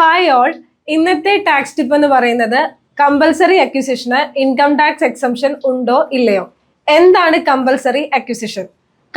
Hi all. ഇന്നത്തെ tax tip എന്ന് പറയുന്നത് കമ്പൽസറി അക്വിസിഷന് ഇൻകം ടാക്സ് എക്സംഷൻ ഉണ്ടോ ഇല്ലയോ. എന്താണ് കമ്പൽസറി അക്വിസിഷൻ?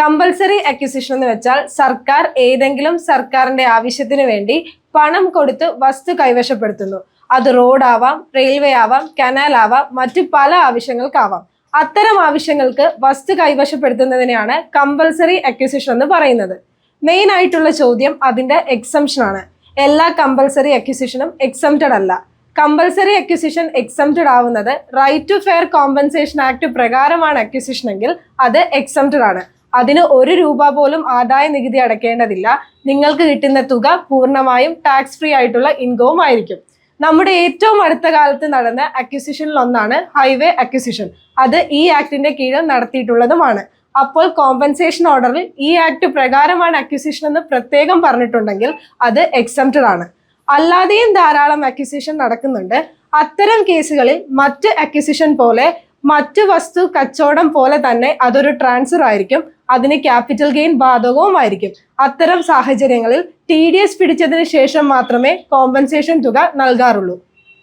കമ്പൽസറി അക്വിസിഷൻ എന്ന് വെച്ചാൽ സർക്കാർ ഏതെങ്കിലും സർക്കാരിന്റെ ആവശ്യത്തിന് വേണ്ടി പണം കൊടുത്ത് വസ്തു കൈവശപ്പെടുത്തുന്നു. അത് റോഡ് ആവാം, റെയിൽവേ ആവാം, കനാൽ ആവാം, മറ്റു പല ആവശ്യങ്ങൾക്കാവാം. അത്തരം ആവശ്യങ്ങൾക്ക് വസ്തു കൈവശപ്പെടുത്തുന്നതിനെയാണ് കമ്പൽസറി അക്വിസിഷൻ എന്ന് പറയുന്നത്. മെയിൻ ആയിട്ടുള്ള ചോദ്യം അതിന്റെ എക്സംഷൻ ആണ്. എല്ലാ കമ്പൽസറി അക്വിസിഷനും എക്സംപ്റ്റഡ് അല്ല. കമ്പൽസറി അക്വിസിഷൻ എക്സംപ്റ്റഡ് ആവുന്നത് right to fair compensation act പ്രകാരമാണ് അക്വിസിഷൻ എങ്കിൽ അത് എക്സംപ്റ്റഡ് ആണ്. അതിന് ₹1 പോലും ആദായ നികുതി അടയ്ക്കേണ്ടതില്ല. നിങ്ങൾക്ക് കിട്ടുന്ന തുക പൂർണ്ണമായും ടാക്സ് ഫ്രീ ആയിട്ടുള്ള ഇൻകവും ആയിരിക്കും. നമ്മുടെ ഏറ്റവും അടുത്ത കാലത്ത് നടന്ന അക്വിസിഷനിൽ ഒന്നാണ് ഹൈവേ അക്വിസിഷൻ. അത് ഈ ആക്ടിന്റെ കീഴിൽ നടത്തിയിട്ടുള്ളതുമാണ്. അപ്പോൾ കോമ്പൻസേഷൻ ഓർഡറിൽ ഈ ആക്ട് പ്രകാരമാണ് അക്വിസിഷൻ എന്ന് പ്രത്യേകം പറഞ്ഞിട്ടുണ്ടെങ്കിൽ അത് എക്സംപ്റ്റഡ് ആണ്. അല്ലാതെയും ധാരാളം അക്വിസിഷൻ നടക്കുന്നുണ്ട്. അത്തരം കേസുകളിൽ മറ്റ് അക്വിസിഷൻ പോലെ മറ്റു വസ്തു കച്ചവടം പോലെ തന്നെ അതൊരു ട്രാൻസ്ഫർ ആയിരിക്കും. അതിന് ക്യാപിറ്റൽ ഗെയിൻ ബാധകവുമായിരിക്കും. അത്തരം സാഹചര്യങ്ങളിൽ TDS പിടിച്ചതിന് ശേഷം മാത്രമേ കോമ്പൻസേഷൻ തുക നൽകാറുള്ളൂ.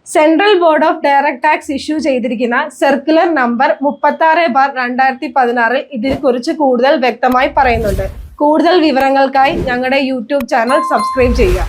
Central board of direct tax issue ചെയ്തിരിക്കുന്ന സർക്കുലർ നമ്പർ 36/2016 ഇതിനെക്കുറിച്ച് കൂടുതൽ വ്യക്തമായി പറയുന്നുണ്ട്. കൂടുതൽ വിവരങ്ങൾക്കായി ഞങ്ങളുടെ YouTube ചാനൽ സബ്സ്ക്രൈബ് ചെയ്യുക.